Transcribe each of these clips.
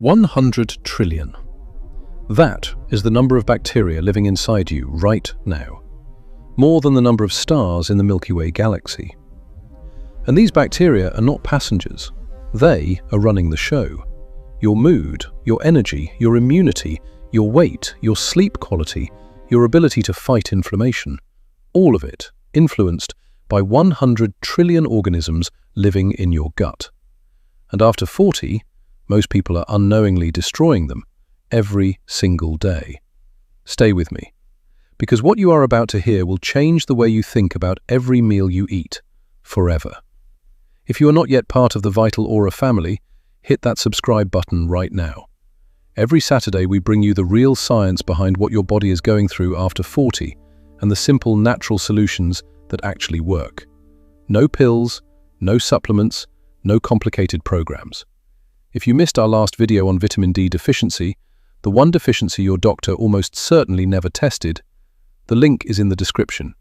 100 trillion. That is the number of bacteria living inside you right now. More than the number of stars in the Milky Way galaxy. And these bacteria are not passengers. They are running the show. Your mood, your energy, your immunity, your weight, your sleep quality, your ability to fight inflammation. All of it influenced by 100 trillion organisms living in your gut. And after 40, most people are unknowingly destroying them every single day. Stay with me, because what you are about to hear will change the way you think about every meal you eat, forever. If you are not yet part of the vitalaura family, hit that subscribe button right now. Every Saturday we bring you the real science behind what your body is going through after 40 and the simple natural solutions that actually work. No pills, no supplements, no complicated programs. If you missed our last video on vitamin D deficiency, the one deficiency your doctor almost certainly never tested, the link is in the description.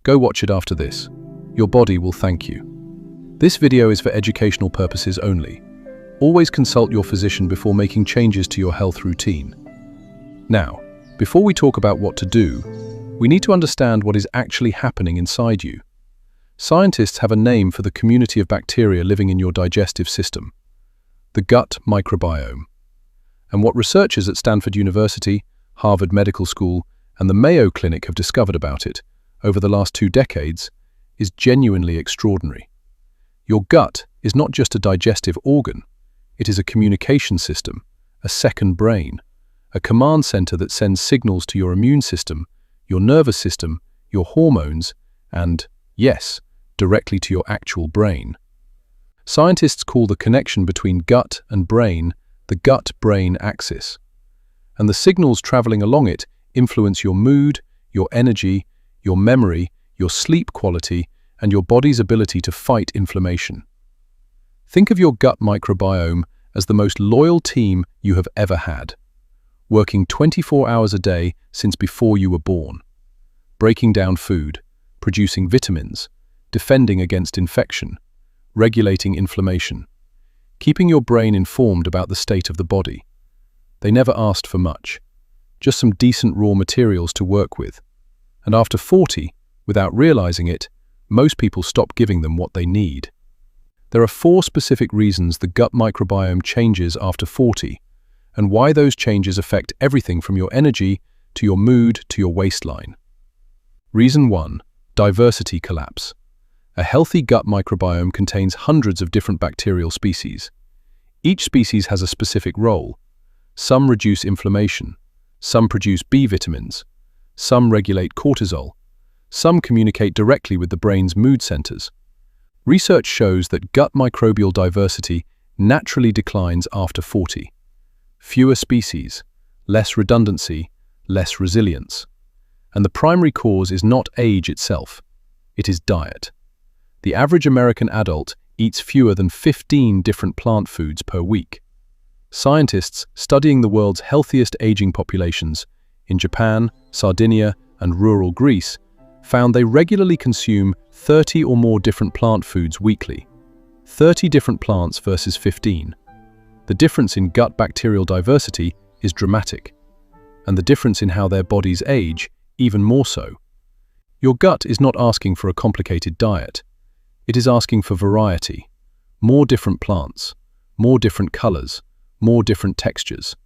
Go watch it after this. Your body will thank you. This video is for educational purposes only. Always consult your physician before making changes to your health routine. Now, before we talk about what to do, we need to understand what is actually happening inside you. Scientists have a name for the community of bacteria living in your digestive system: the gut microbiome. And what researchers at Stanford University, Harvard Medical School, and the Mayo Clinic have discovered about it over the last 2 decades is genuinely extraordinary. Your gut is not just a digestive organ, it is a communication system, a second brain, a command center that sends signals to your immune system, your nervous system, your hormones, and, yes, directly to your actual brain. Scientists call the connection between gut and brain the gut-brain axis, and the signals traveling along it influence your mood, your energy, your memory, your sleep quality, and your body's ability to fight inflammation. Think of your gut microbiome as the most loyal team you have ever had, working 24 hours a day since before you were born, breaking down food, producing vitamins, defending against infection, regulating inflammation, keeping your brain informed about the state of the body. They never asked for much, just some decent raw materials to work with. And after 40, without realizing it, most people stop giving them what they need. There are 4 specific reasons the gut microbiome changes after 40, and why those changes affect everything from your energy to your mood to your waistline. Reason 1: diversity collapse. A healthy gut microbiome contains hundreds of different bacterial species. Each species has a specific role. Some reduce inflammation, some produce B vitamins, some regulate cortisol, some communicate directly with the brain's mood centers. Research shows that gut microbial diversity naturally declines after 40. Fewer species, less redundancy, less resilience. And the primary cause is not age itself, it is diet. The average American adult eats fewer than 15 different plant foods per week. Scientists studying the world's healthiest aging populations in Japan, Sardinia, and rural Greece found they regularly consume 30 or more different plant foods weekly. 30 different plants versus 15. The difference in gut bacterial diversity is dramatic, and the difference in how their bodies age even more so. Your gut is not asking for a complicated diet. It is asking for variety, more different plants, more different colors, more different textures.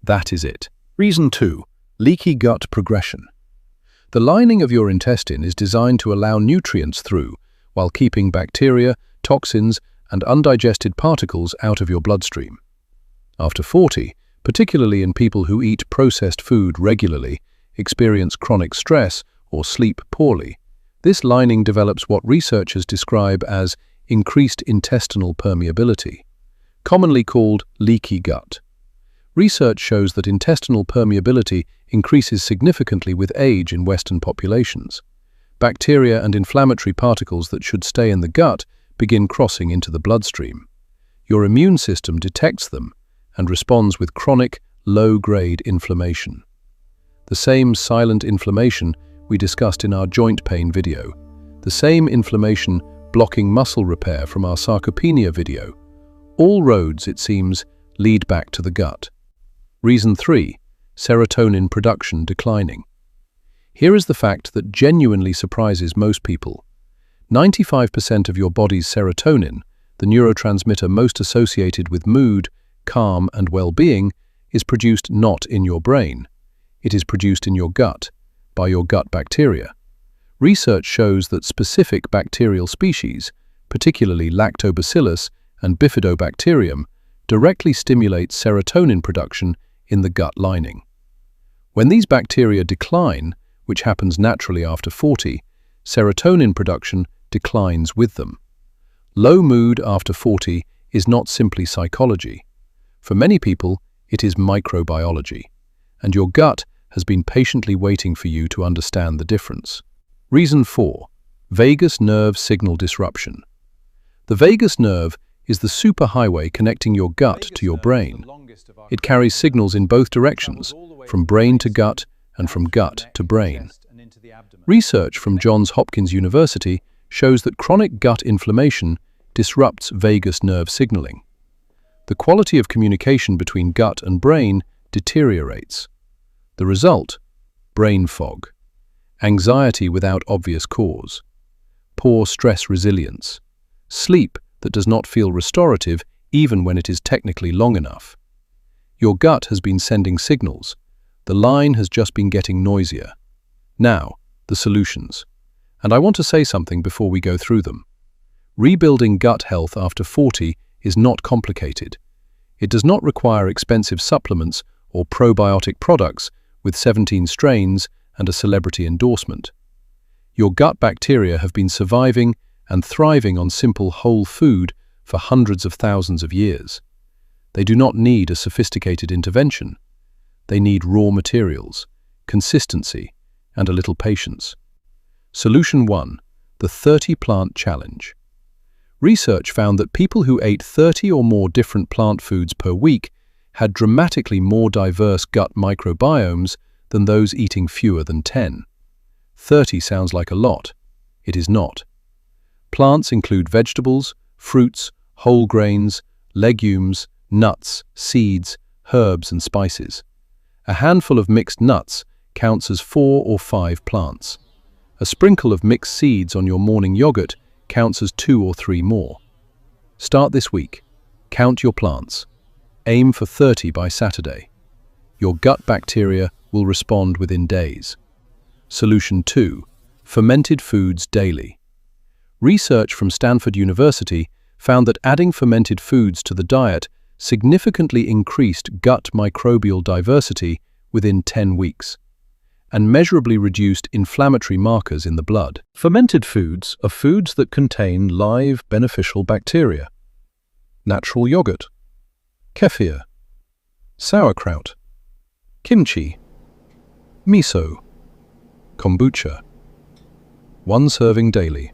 That is it. Reason 2: leaky gut progression. The lining of your intestine is designed to allow nutrients through while keeping bacteria, toxins, and undigested particles out of your bloodstream. After 40, particularly in people who eat processed food regularly, experience chronic stress, or sleep poorly, this lining develops what researchers describe as increased intestinal permeability, commonly called leaky gut. Research shows that intestinal permeability increases significantly with age in Western populations. Bacteria and inflammatory particles that should stay in the gut begin crossing into the bloodstream. Your immune system detects them and responds with chronic, low-grade inflammation. The same silent inflammation we discussed in our joint pain video, the same inflammation blocking muscle repair from our sarcopenia video. All roads, it seems, lead back to the gut. Reason 3. Serotonin production declining. Here is the fact that genuinely surprises most people. 95% of your body's serotonin, the neurotransmitter most associated with mood, calm, and well-being, is produced not in your brain. It is produced in your gut, by your gut bacteria. Research shows that specific bacterial species, particularly Lactobacillus and Bifidobacterium, directly stimulate serotonin production in the gut lining. When these bacteria decline, which happens naturally after 40, serotonin production declines with them. Low mood after 40 is not simply psychology. For many people, it is microbiology, and your gut has been patiently waiting for you to understand the difference. Reason 4. Vagus nerve signal disruption. The vagus nerve is the superhighway connecting your gut to your brain. It carries signals in both directions, from brain to gut and from gut to brain. Research from Johns Hopkins University shows that chronic gut inflammation disrupts vagus nerve signaling. The quality of communication between gut and brain deteriorates. The result? Brain fog, anxiety without obvious cause, poor stress resilience, sleep that does not feel restorative even when it is technically long enough. Your gut has been sending signals. The line has just been getting noisier. Now, the solutions. And I want to say something before we go through them. Rebuilding gut health after 40 is not complicated. It does not require expensive supplements or probiotic products with 17 strains and a celebrity endorsement. Your gut bacteria have been surviving and thriving on simple whole food for hundreds of thousands of years. They do not need a sophisticated intervention. They need raw materials, consistency, and a little patience. Solution 1. The 30-plant challenge. Research found that people who ate 30 or more different plant foods per week had dramatically more diverse gut microbiomes than those eating fewer than 10. 30 sounds like a lot. It is not. Plants include vegetables, fruits, whole grains, legumes, nuts, seeds, herbs, and spices. A handful of mixed nuts counts as 4 or 5 plants. A sprinkle of mixed seeds on your morning yogurt counts as 2 or 3 more. Start this week. Count your plants. Aim for 30 by Saturday. Your gut bacteria will respond within days. Solution 2. Fermented foods daily. Research from Stanford University found that adding fermented foods to the diet significantly increased gut microbial diversity within 10 weeks and measurably reduced inflammatory markers in the blood. Fermented foods are foods that contain live beneficial bacteria. Natural yogurt, kefir, sauerkraut, kimchi, miso, kombucha. 1 serving daily.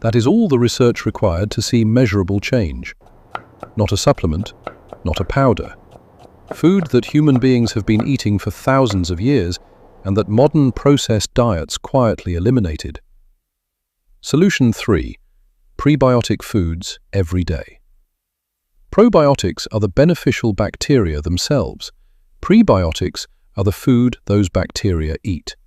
That is all the research required to see measurable change. Not a supplement, not a powder. Food that human beings have been eating for thousands of years and that modern processed diets quietly eliminated. Solution 3. Prebiotic foods every day. Probiotics are the beneficial bacteria themselves. Prebiotics are the food those bacteria eat.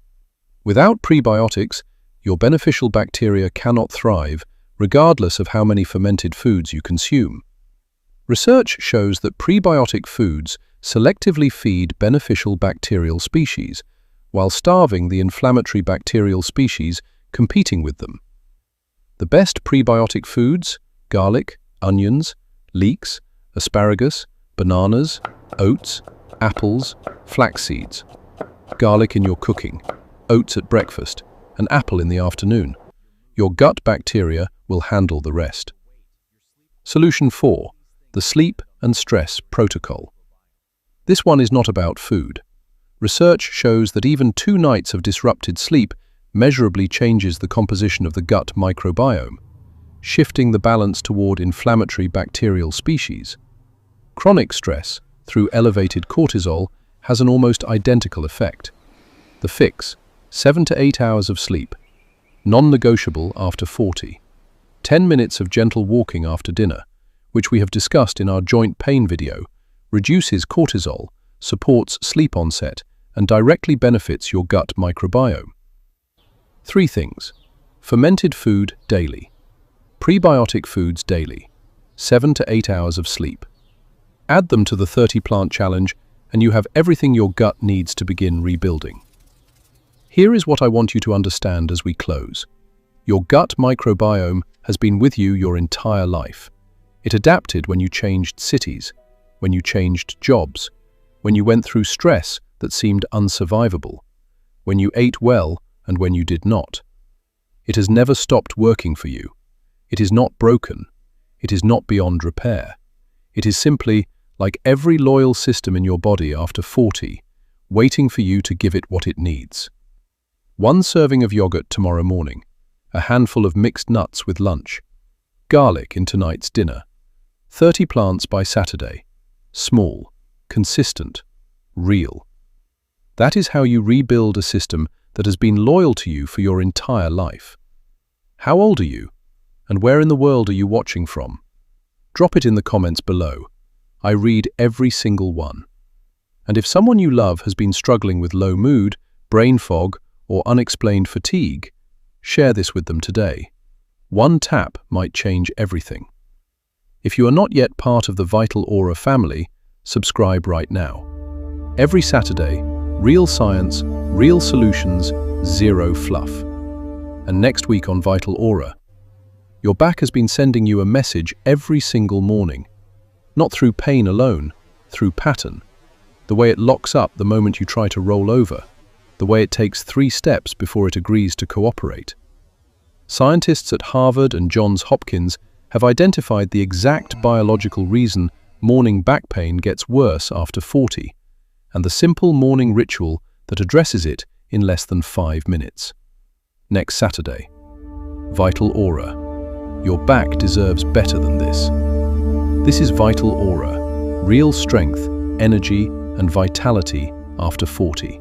Without prebiotics, your beneficial bacteria cannot thrive, regardless of how many fermented foods you consume. Research shows that prebiotic foods selectively feed beneficial bacterial species, while starving the inflammatory bacterial species competing with them. The best prebiotic foods: garlic, onions, leeks, asparagus, bananas, oats, apples, flax seeds. Garlic in your cooking, oats at breakfast, an apple in the afternoon. Your gut bacteria will handle the rest. Solution 4. The sleep and stress protocol. This one is not about food. Research shows that even 2 nights of disrupted sleep measurably changes the composition of the gut microbiome, shifting the balance toward inflammatory bacterial species. Chronic stress, through elevated cortisol, has an almost identical effect. The fix: 7 to 8 hours of sleep, non-negotiable after 40. 10 minutes of gentle walking after dinner, which we have discussed in our joint pain video, reduces cortisol, supports sleep onset, and directly benefits your gut microbiome. 3 things. Fermented food daily. Prebiotic foods daily. 7 to 8 hours of sleep. Add them to the 30 plant challenge and you have everything your gut needs to begin rebuilding. Here is what I want you to understand as we close. Your gut microbiome has been with you your entire life. It adapted when you changed cities, when you changed jobs, when you went through stress that seemed unsurvivable, when you ate well and when you did not. It has never stopped working for you. It is not broken. It is not beyond repair. It is simply, like every loyal system in your body after 40, waiting for you to give it what it needs. 1 serving of yogurt tomorrow morning, a handful of mixed nuts with lunch, garlic in tonight's dinner, 30 plants by Saturday, small, consistent, real. That is how you rebuild a system that has been loyal to you for your entire life. How old are you? And where in the world are you watching from? Drop it in the comments below. I read every single one. And if someone you love has been struggling with low mood, brain fog, or unexplained fatigue, share this with them today. 1 tap might change everything. If you are not yet part of the Vitalaura family, subscribe right now. Every Saturday, real science, real solutions, zero fluff. And next week on Vitalaura, your back has been sending you a message every single morning. Not through pain alone, through pattern. The way it locks up the moment you try to roll over. The way it takes 3 steps before it agrees to cooperate. Scientists at Harvard and Johns Hopkins have identified the exact biological reason morning back pain gets worse after 40, and the simple morning ritual that addresses it in less than 5 minutes. Next Saturday, Vitalaura. Your back deserves better than this. This is Vitalaura, real strength, energy, and vitality after 40.